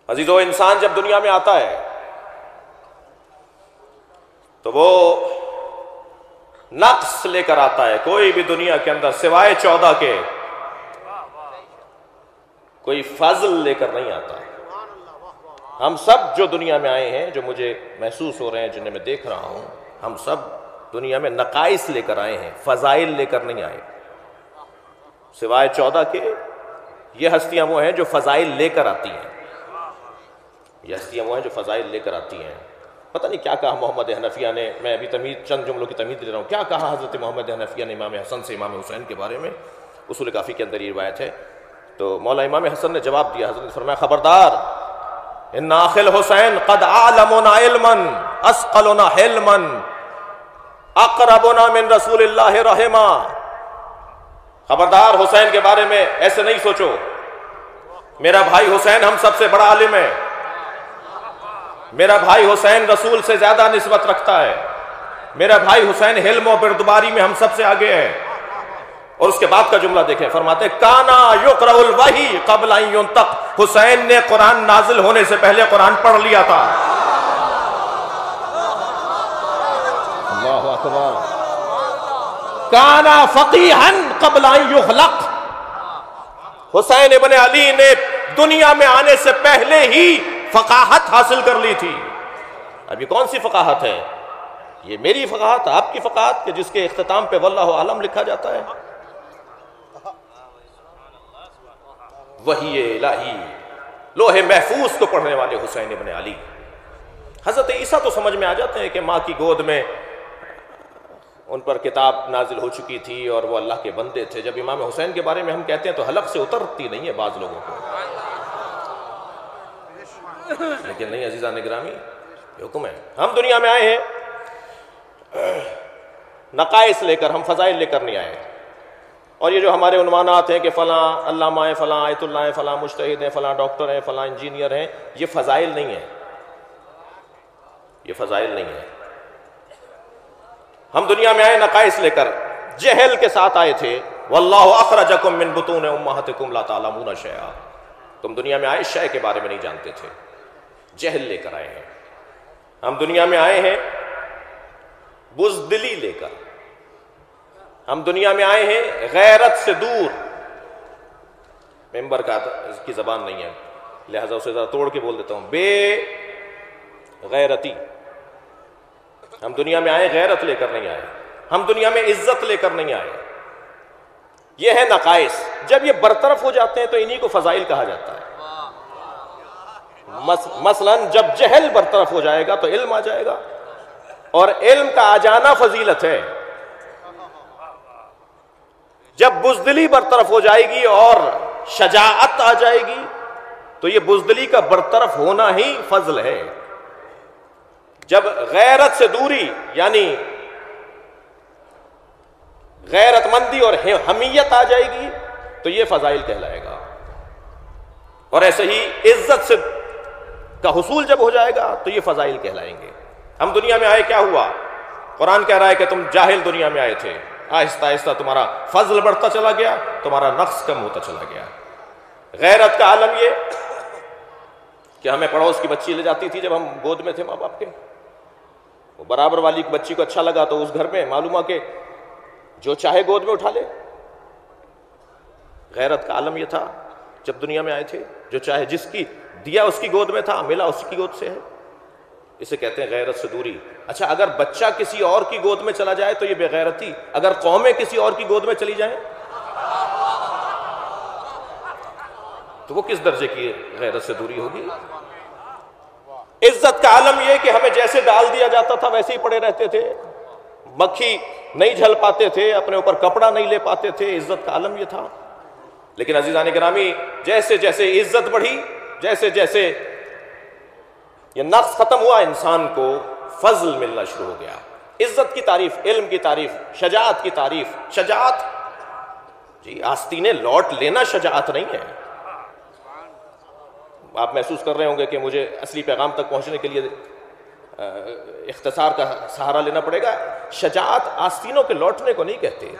عزیزو، انسان جب دنیا میں آتا ہے تو وہ نقص لے کر آتا ہے. کوئی بھی دنیا کے اندر سوائے 14 کے کوئی فضل لے کر نہیں آتا ہے. ہم سب جو دنیا میں آئے ہیں، جو مجھے محسوس ہو رہے ہیں، جنہیں میں دیکھ رہا ہوں، ہم سب دنیا میں نقائص لے کر آئے ہیں، فضائل لے کر نہیں آئے. سوائے 14 کے یہ ہستیاں وہ ہیں جو فضائل لے کر آتی ہیں. یہ ہستیاں وہ ہیں جو فضائل لے کر آتی ہیں. پتہ نہیں کیا کہا محمد حنفیہ نے، میں ابھی چند جملوں کی تمہید دے رہا ہوں. کیا کہا حضرت محمد حنفیہ نے امام حسن سے امام حسین کے بارے میں؟ اصول کافی کے اندر یہ روایت ہے. تو مولا امام حسن نے جواب دیا. حضرت نے فرمایا خبردار، ان آخل حسین قد عالمنا علما اسقلنا حلما اقربنا من رسول اللہ رحما. خبردار، حسین کے بارے میں ایسے نہیں سوچو. میرا بھائی حسین ہم سب سے بڑا عالم ہے. میرا بھائی حسین رسول سے زیادہ نسبت رکھتا ہے. میرا بھائی حسین حلم و بردباری میں ہم سب سے آگے ہے. اور اس کے بعد کا جملہ دیکھیں، فرماتے کانا یقرأ الوحی قبل ان ینطق. حسین نے قرآن نازل ہونے سے پہلے قرآن پڑھ لیا تھا. اللہ اکبر. کانا فقیہا قبل ان یخلق. حسین ابن علی نے دنیا میں آنے سے پہلے ہی فقاہت حاصل کر لی تھی. اب یہ کون سی فقاہت ہے؟ یہ میری فقاہت، آپ کی فقاہت، کہ جس کے اختتام پہ واللہ عالم لکھا جاتا ہے. وحی الہی، لوح محفوظ کو پڑھنے والے حسین ابن علی. حضرت عیسیٰ تو سمجھ میں آ جاتے ہیں کہ ماں کی گود میں ان پر کتاب نازل ہو چکی تھی اور وہ اللہ کے بندے تھے. جب امام حسین کے بارے میں ہم کہتے ہیں تو حلق سے اترتی نہیں ہے بعض لوگوں کو. لیکن نہیں عزیزان گرامی، یہ حکم ہے. ہم دنیا میں آئے ہیں نقائص لے کر، ہم فضائل لے کر نہیں آئے. اور یہ جو ہمارے عنوانات ہیں کہ فلاں علامہ ہیں، فلاں آیت اللہ ہیں، فلاں مجتہد ہیں، فلاں ڈاکٹر ہیں، فلاں انجینئر ہیں، یہ فضائل نہیں ہیں. یہ فضائل نہیں ہیں. ہم دنیا میں آئے نقائص لے کر، جہل کے ساتھ آئے تھے. واللہ اخرجکم من بطون امہاتکم لا تعلمون شیئا. تم دنیا میں آئے شے کے بارے میں نہیں جانتے تھے، جہل لے کر آئے ہیں. ہم دنیا میں آئے ہیں بزدلی لے کر. ہم دنیا میں آئے ہیں غیرت سے دور. ممبر کا اس کی زبان نہیں ہے لہذا اسے ذرا توڑ کے بول دیتا ہوں، بے غیرتی. ہم دنیا میں آئے غیرت لے کر نہیں آئے. ہم دنیا میں عزت لے کر نہیں آئے. یہ ہے نقائص. جب یہ برطرف ہو جاتے ہیں تو انہی کو فضائل کہا جاتا ہے. مثلا جب جہل برطرف ہو جائے گا تو علم آ جائے گا، اور علم کا آ جانا فضیلت ہے. جب بزدلی برطرف ہو جائے گی اور شجاعت آ جائے گی تو یہ بزدلی کا برطرف ہونا ہی فضل ہے. جب غیرت سے دوری یعنی غیرت مندی اور حمیت آ جائے گی تو یہ فضائل کہلائے گا. اور ایسے ہی عزت سے کا حصول جب ہو جائے گا تو یہ فضائل کہلائیں گے. ہم دنیا میں آئے کیا ہوا؟ قرآن کہہ رہا ہے کہ تم جاہل دنیا میں آئے تھے، آہستہ آہستہ تمہارا فضل بڑھتا چلا گیا، تمہارا نقص کم ہوتا چلا گیا. غیرت کا عالم یہ کہ ہمیں پڑوس کی بچی لے جاتی تھی جب ہم گود میں تھے ماں باپ کے، وہ برابر والی بچی کو اچھا لگا تو اس گھر میں معلوم کہ جو چاہے گود میں اٹھا لے. غیرت کا عالم یہ تھا جب دنیا میں آئے تھے، جو چاہے جس کی دیا اس کی گود میں تھا، ملا اس کی گود سے ہے. اسے کہتے ہیں غیرت سے دوری. اچھا اگر بچہ کسی اور کی گود میں چلا جائے تو یہ بے غیرتی. اگر قومیں کسی اور کی گود میں چلی جائیں تو وہ کس درجے کی غیرت سے دوری ہوگی؟ عزت کا عالم یہ کہ ہمیں جیسے ڈال دیا جاتا تھا ویسے ہی پڑے رہتے تھے، مکھی نہیں جھل پاتے تھے، اپنے اوپر کپڑا نہیں لے پاتے تھے. عزت کا عالم یہ تھا. لیکن عزیزان گرامی، جیسے جیسے عزت بڑھی، جیسے جیسے یہ نقص ختم ہوا، انسان کو فضل ملنا شروع ہو گیا. عزت کی تعریف، علم کی تعریف، شجاعت کی تعریف. شجاعت جی آستینے لوٹ لینا شجاعت نہیں ہے. آپ محسوس کر رہے ہوں گے کہ مجھے اصلی پیغام تک پہنچنے کے لیے اختصار کا سہارا لینا پڑے گا. شجاعت آستینوں کے لوٹنے کو نہیں کہتے.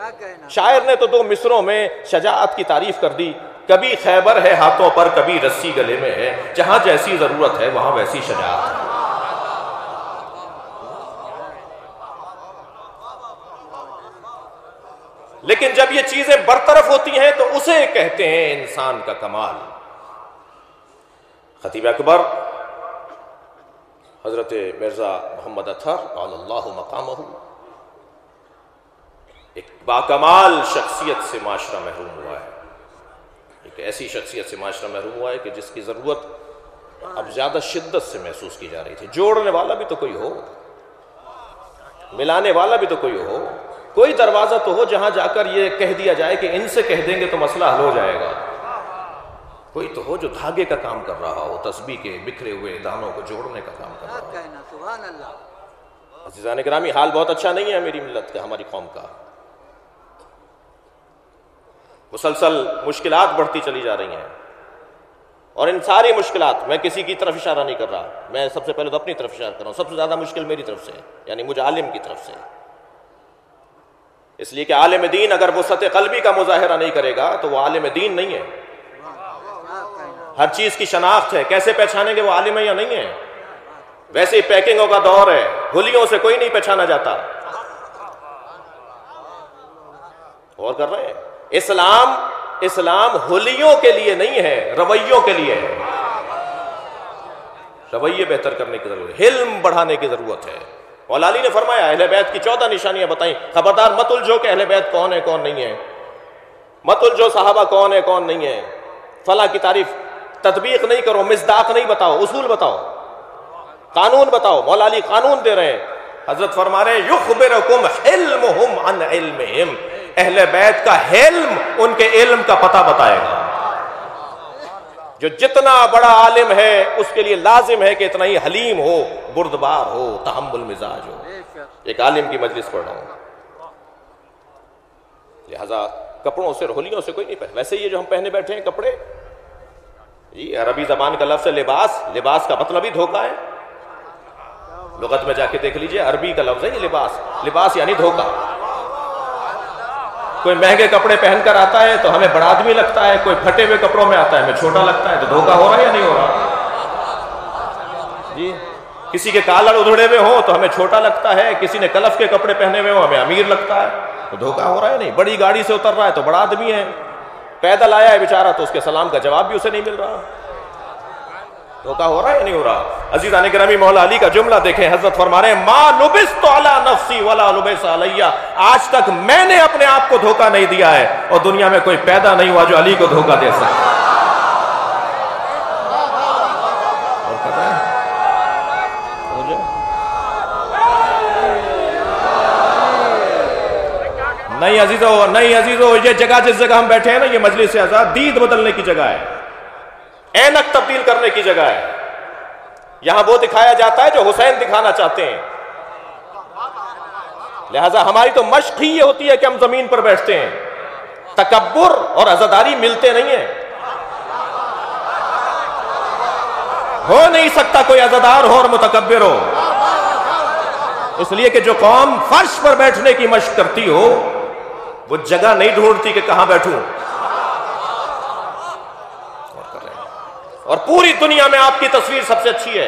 شاعر نے تو 2 مصروں میں شجاعت کی تعریف کر دی. کبھی خیبر ہے ہاتھوں پر، کبھی رسی گلے میں ہے، جہاں جیسی ضرورت ہے وہاں ویسی شجاعت ہے. لیکن جب یہ چیزیں برطرف ہوتی ہیں تو اسے کہتے ہیں انسان کا کمال. خطیب اکبر حضرت مرزا محمد اطہر قال اللہ مقامہ ایک باکمال شخصیت سے معاشرہ محروم ہوا ہے. ایک ایسی شخصیت سے معاشرہ محروم ہوا ہے کہ جس کی ضرورت اب زیادہ شدت سے محسوس کی جا رہی تھی. جوڑنے والا بھی تو کوئی ہو، ملانے والا بھی تو کوئی ہو، کوئی دروازہ تو ہو جہاں جا کر یہ کہہ دیا جائے کہ ان سے کہہ دیں گے تو مسئلہ حل ہو جائے گا. کوئی تو ہو جو دھاگے کا کام کر رہا ہو، تسبیح کے بکھرے ہوئے دانوں کو جوڑنے کا کام کر رہا ہو. عزیزان گرامی، حال بہت اچھا نہیں ہے میری ملت کا، ہماری قوم کا. مسلسل مشکلات بڑھتی چلی جا رہی ہیں، اور ان ساری مشکلات، میں کسی کی طرف اشارہ نہیں کر رہا، میں سب سے پہلے تو اپنی طرف اشارہ کر رہا ہوں. سب سے زیادہ مشکل میری طرف سے، یعنی مجھ عالم کی طرف سے. اس لیے کہ عالم دین اگر وسعت قلبی کا مظاہرہ نہیں کرے گا تو وہ عالم دین نہیں ہے. ہر چیز کی شناخت ہے، کیسے پہچانیں گے وہ عالم ہے یا نہیں ہے. ویسے ہی پیکنگوں کا دور ہے، ہولیوں سے کوئی نہیں پہچانا جاتا. غور کر رہے ہیں؟ اسلام ہولیوں کے لیے نہیں ہے، رویوں کے لیے ہے. رویے بہتر کرنے کی ضرورت ہے، حلم بڑھانے کی ضرورت ہے. مولا علی نے فرمایا اہل بیت کی 14 نشانیاں بتائیں، خبردار مت الجھو کہ اہل بیت کون ہے کون نہیں ہے، مت الجھو صحابہ کون ہے کون نہیں ہے. فلاں کی تعریف تطبیق نہیں کرو، مصداق نہیں بتاؤ، اصول بتاؤ، قانون بتاؤ. مولا علی قانون دے رہے ہیں. حضرت فرما رہے ہیں یخبرکم حلمہم عن علمہم، اہل بیت کا حلم ان کے علم کا پتہ بتائے گا. جو جتنا بڑا عالم ہے اس کے لیے لازم ہے کہ اتنا ہی حلیم ہو، بردبار ہو، تحمل مزاج ہو. ایک عالم کی مجلس پڑھ رہا ہوں. لہذا کپڑوں سے، ہولیوں سے کوئی نہیں پہنے. ویسے یہ جو ہم پہنے بیٹھے ہیں کپڑے، یہ عربی زبان کا لفظ ہے لباس. لباس کا مطلب ہی دھوکہ ہے. لغت میں جا کے دیکھ لیجئے، عربی کا لفظ ہے یہ لباس. لباس یعنی دھوکہ. کوئی مہنگے کپڑے پہن کر آتا ہے تو ہمیں بڑا آدمی لگتا ہے، کوئی پھٹے ہوئے کپڑوں میں آتا ہے ہمیں چھوٹا لگتا ہے. تو دھوکہ ہو رہا ہے یا نہیں ہو رہا جی؟ کسی کے کالر ادھڑے ہوئے ہوں تو ہمیں چھوٹا لگتا ہے، کسی نے کلف کے کپڑے پہنے ہوئے ہوں ہمیں امیر لگتا ہے. تو دھوکہ ہو رہا ہے نہیں؟ بڑی گاڑی سے اتر رہا ہے تو بڑا آدمی ہے، پیدل آیا ہے بیچارہ تو اس کے سلام کا جواب بھی اسے نہیں مل رہا. دھوکہ ہو رہا ہے یا نہیں ہو رہا؟ عزیزان گرامی، مولا علی کا جملہ دیکھیں. حضرت فرما رہے ہیں ما لبست علی نفسی ولا لبس علی، آج تک میں نے اپنے آپ کو دھوکہ نہیں دیا ہے اور دنیا میں کوئی پیدا نہیں ہوا جو علی کو دھوکہ دے سکتا. نہیں عزیزو، یہ جگہ جس جگہ ہم بیٹھے ہیں نا، یہ مجلس آزاد دید بدلنے کی جگہ ہے، اینک تبدیل کرنے کی جگہ ہے. یہاں وہ دکھایا جاتا ہے جو حسین دکھانا چاہتے ہیں. لہذا ہماری تو مشق ہی یہ ہوتی ہے کہ ہم زمین پر بیٹھتے ہیں. تکبر اور عزاداری ملتے نہیں ہیں. ہو نہیں سکتا کوئی عزادار ہو اور متکبر ہو. اس لیے کہ جو قوم فرش پر بیٹھنے کی مشق کرتی ہو وہ جگہ نہیں ڈھونڈتی کہ کہاں بیٹھوں. اور پوری دنیا میں آپ کی تصویر سب سے اچھی ہے.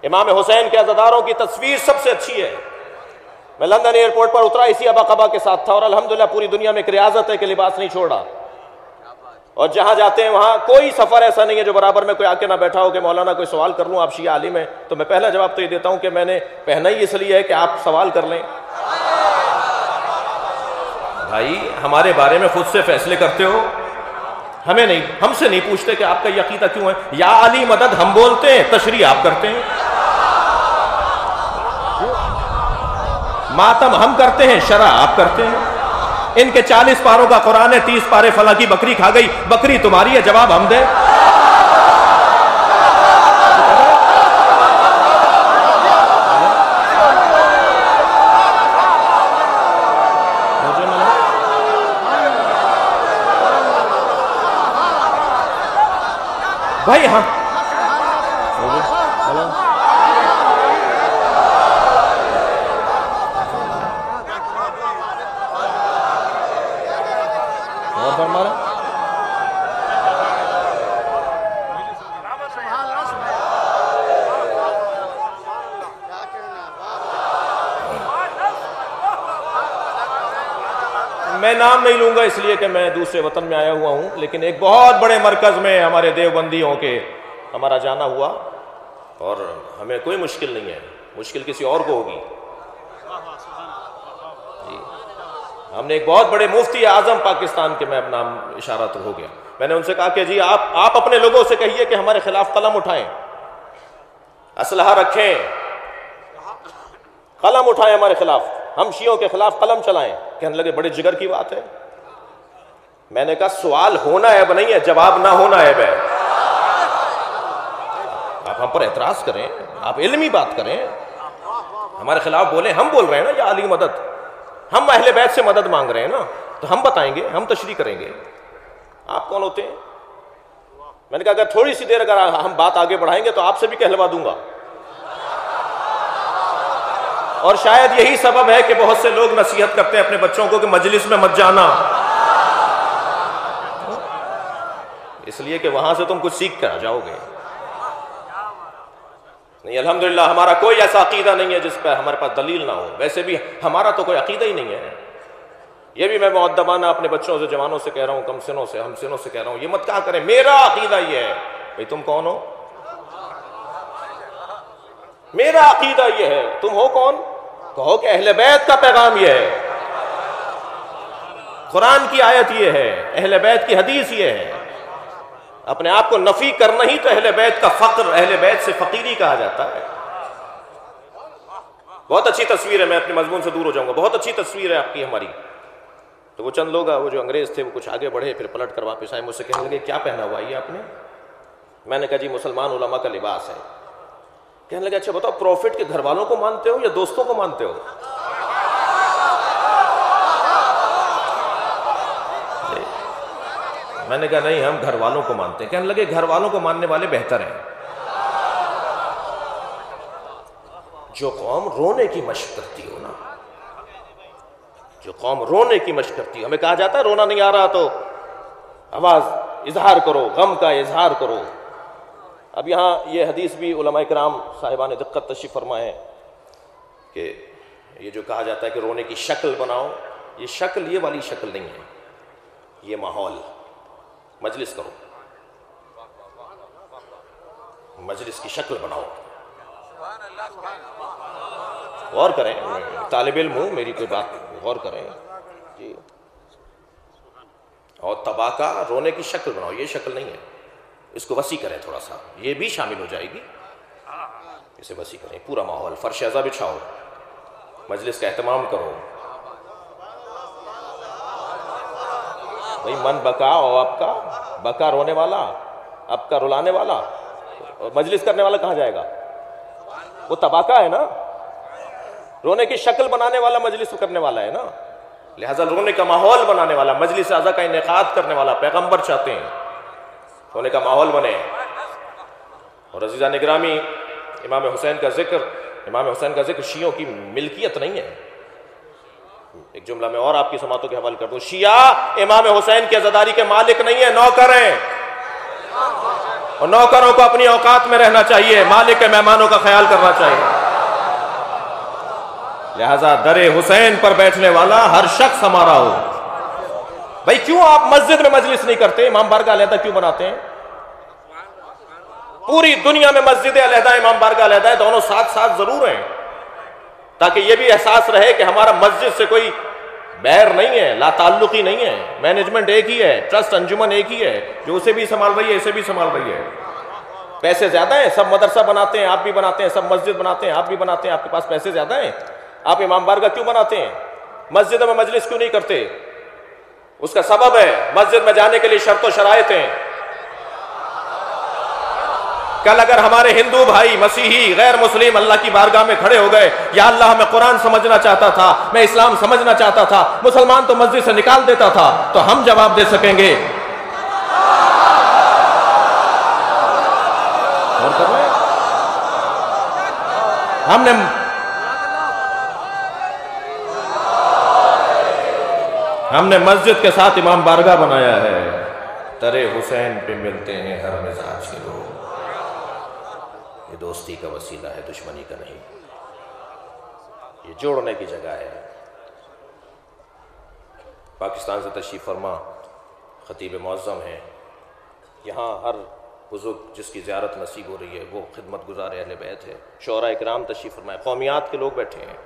امام حسین کے عزاداروں کی تصویر سب سے اچھی ہے. میں لندن ایئرپورٹ پر اترا اسی ابا قبا کے ساتھ تھا، اور الحمدللہ پوری دنیا میں ایک ریاضت ہے کہ لباس نہیں چھوڑا. اور جہاں جاتے ہیں وہاں کوئی سفر ایسا نہیں ہے جو برابر میں کوئی آ کے نہ بیٹھا ہو کہ مولانا کوئی سوال کر لوں، آپ شیعہ عالم ہیں. تو میں پہلا جواب تو یہ دیتا ہوں کہ میں نے پہنا ہی اس لیے ہے کہ آپ سوال کر لیں. بھائی ہمارے بارے میں خود سے فیصلے کرتے ہو، ہمیں نہیں، ہم سے نہیں پوچھتے کہ آپ کا یہ عقیدہ کیوں ہے. یا علی مدد ہم بولتے ہیں، تشریح آپ کرتے ہیں. ماتم ہم کرتے ہیں، شرح آپ کرتے ہیں. ان کے 40 پاروں کا قرآن ہے، 30 پارے فلاں کی بکری کھا گئی، بکری تمہاری ہے، جواب ہم دیں. بھائی ہاں نام نہیں لوں گا اس لیے کہ میں دوسرے وطن میں آیا ہوا ہوں، لیکن ایک بہت بڑے مرکز میں ہمارے دیوبندیوں کے ہمارا جانا ہوا، اور ہمیں کوئی مشکل نہیں ہے، مشکل کسی اور کو ہوگی۔ ہم نے ایک بہت بڑے مفتی اعظم پاکستان کے، میں اب نام اشارہ تو ہو گیا، میں نے ان سے کہا کہ جی آپ اپنے لوگوں سے کہیے کہ ہمارے خلاف قلم اٹھائیں، اسلحہ رکھیں، قلم اٹھائیں ہمارے خلاف، ہم شیعوں کے خلاف قلم چلائیں۔ کہنے لگے بڑے جگر کی بات ہے۔ میں نے کہا سوال ہونا عیب نہیں ہے، جواب نہ ہونا عیب ہے۔ آپ ہم پر اعتراض کریں، آپ علمی بات کریں، ہمارے خلاف بولیں، ہم بول رہے ہیں نا یا علی مدد، ہم اہل بیت سے مدد مانگ رہے ہیں نا، تو ہم بتائیں گے، ہم تشریح کریں گے۔ آپ کون ہوتے ہیں؟ میں نے کہا اگر تھوڑی سی دیر اگر ہم بات آگے بڑھائیں گے تو آپ سے بھی کہلوا دوں گا۔ اور شاید یہی سبب ہے کہ بہت سے لوگ نصیحت کرتے ہیں اپنے بچوں کو کہ مجلس میں مت جانا، اس لیے کہ وہاں سے تم کچھ سیکھ کر جاؤ گے۔ نہیں، الحمدللہ ہمارا کوئی ایسا عقیدہ نہیں ہے جس پہ ہمارے پاس دلیل نہ ہو، ویسے بھی ہمارا تو کوئی عقیدہ ہی نہیں ہے۔ یہ بھی میں مؤدبانہ اپنے بچوں سے، جوانوں سے کہہ رہا ہوں، کم سنوں سے، ہم سنوں سے کہہ رہا ہوں، یہ مت کہا کریں میرا عقیدہ یہ ہے۔ بھئی تم کون ہو؟ میرا عقیدہ یہ ہے، تم ہو کون؟ کہو کہ اہل بیت کا پیغام یہ ہے، قرآن کی آیت یہ ہے، اہل بیت کی حدیث یہ ہے۔ اپنے آپ کو نفی کرنا ہی تو اہل بیت کا فقر، اہل بیت سے فقیری کہا جاتا ہے۔ بہت اچھی تصویر ہے، میں اپنے مضمون سے دور ہو جاؤں گا، بہت اچھی تصویر ہے آپ کی ہماری۔ تو وہ چند لوگ، وہ جو انگریز تھے، وہ کچھ آگے بڑھے، پھر پلٹ کر واپس آئے، مجھ سے کہنے لگے کیا پہنا ہوا یہ آپ نے؟ میں نے کہا جی مسلمان علماء کا لباس ہے۔ کہنے لگے اچھا بتاؤ پروفٹ کے گھر والوں کو مانتے ہو یا دوستوں کو مانتے ہو؟ میں نے کہا نہیں، ہم گھر والوں کو مانتے ہیں۔ کہنے لگے گھر والوں کو ماننے والے بہتر ہیں۔ جو قوم رونے کی مشق کرتی ہو نا، جو قوم رونے کی مشق کرتی ہے، ہمیں کہا جاتا ہے رونا نہیں آ رہا تو آواز اظہار کرو، غم کا اظہار کرو۔ اب یہاں یہ حدیث بھی علماء کرام صاحبان دقت تشریف فرمائے ہیں کہ یہ جو کہا جاتا ہے کہ رونے کی شکل بناؤ، یہ شکل یہ والی شکل نہیں ہے، یہ ماحول۔ مجلس کرو، مجلس کی شکل بناؤ، غور کریں، طالب علم ہوں، میری کوئی بات غور کریں جی۔ اور تباکہ رونے کی شکل بناؤ، یہ شکل نہیں ہے، اس کو وسیع کریں تھوڑا سا، یہ بھی شامل ہو جائے گی، اسے وسیع کریں، پورا ماحول، فرش ازا بچھاؤ، مجلس کا اہتمام کرو۔ بھئی من بکا، اور آپ کا بکا رونے والا، آپ کا رلانے والا، اور مجلس کرنے والا کہاں جائے گا؟ وہ تباکہ ہے نا، رونے کی شکل بنانے والا مجلس کرنے والا ہے نا، لہذا رونے کا ماحول بنانے والا، مجلس اعضا کا انعقاد کرنے والا پیغمبر چاہتے ہیں رونے کا ماحول بنے۔ اور عزیزان گرامی، امام حسین کا ذکر شیعوں کی ملکیت نہیں ہے۔ ایک جملہ میں اور آپ کی سماعتوں کے حوالے کر دوں، شیعہ امام حسین کی عزاداری کے مالک نہیں ہے، نوکر ہیں، اور نوکروں کو اپنی اوقات میں رہنا چاہیے، مالک کے مہمانوں کا خیال کرنا چاہیے۔ لہذا در حسین پر بیٹھنے والا ہر شخص ہمارا ہو۔ بھائی کیوں آپ مسجد میں مجلس نہیں کرتے، امام بارگاہ علیحدہ کیوں بناتے ہیں؟ پوری دنیا میں مسجد علیحدہ، امام بارگاہ علیحدہ ہے، دونوں ساتھ ساتھ ضرور ہیں، تاکہ یہ بھی احساس رہے کہ ہمارا مسجد سے کوئی بیر نہیں ہے، لا تعلقی نہیں ہے، مینجمنٹ ایک ہی ہے، ٹرسٹ انجمن ایک ہی ہے، جو اسے بھی سنبھال رہی ہے اسے بھی سنبھال رہی ہے۔ پیسے زیادہ ہیں، سب مدرسہ بناتے ہیں، آپ بھی بناتے ہیں، سب مسجد بناتے ہیں، آپ بھی بناتے ہیں، آپ کے پاس پیسے زیادہ ہیں، آپ امام بارگاہ کیوں بناتے ہیں؟ مسجد میں مجلس کیوں نہیں کرتے؟ اس کا سبب ہے، مسجد میں جانے کے لیے شرط و شرائط ہیں۔ کل اگر ہمارے ہندو بھائی، مسیحی، غیر مسلم اللہ کی بارگاہ میں کھڑے ہو گئے، یا اللہ میں قرآن سمجھنا چاہتا تھا، میں اسلام سمجھنا چاہتا تھا، مسلمان تو مسجد سے نکال دیتا تھا، تو ہم جواب دے سکیں گے۔ ہم نے مسجد کے ساتھ امام بارگاہ بنایا ہے، ترے حسین پہ ملتے ہیں ہر مزاج کے لوگ۔ یہ دوستی کا وسیلہ ہے، دشمنی کا نہیں، یہ جوڑنے کی جگہ ہے۔ پاکستان سے تشریف فرما خطیب معظم ہیں، یہاں ہر بزرگ جس کی زیارت نصیب ہو رہی ہے وہ خدمت گزار اہل بیت ہے، شعراء اکرام تشریف فرمائے، قومیات کے لوگ بیٹھے ہیں،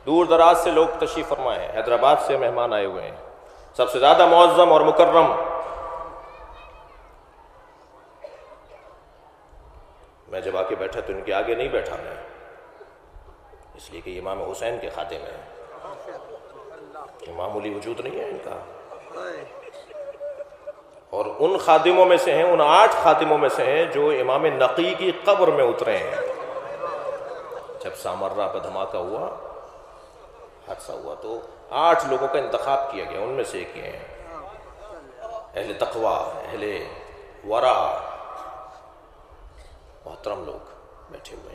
دور دراز سے لوگ تشریف فرمائے ہیں، حیدرآباد سے مہمان آئے ہوئے ہیں، سب سے زیادہ معظم اور مکرم میں جب آ کے بیٹھا تو ان کے آگے نہیں بیٹھا میں، اس لیے کہ امام حسین کے خادم ہیں، معمولی وجود نہیں ہے ان کا، اور ان خادموں میں سے ہیں، ان 8 خادموں میں سے ہیں جو امام نقی کی قبر میں اترے ہیں جب سامرہ پہ دھماکہ ہوا، حادثہ ہوا، تو 8 لوگوں کا انتخاب کیا گیا، ان میں سے ایک یہ ہیں، اہل تقوی، اہل ورع، محترم لوگ بیٹھے ہوئے ہیں۔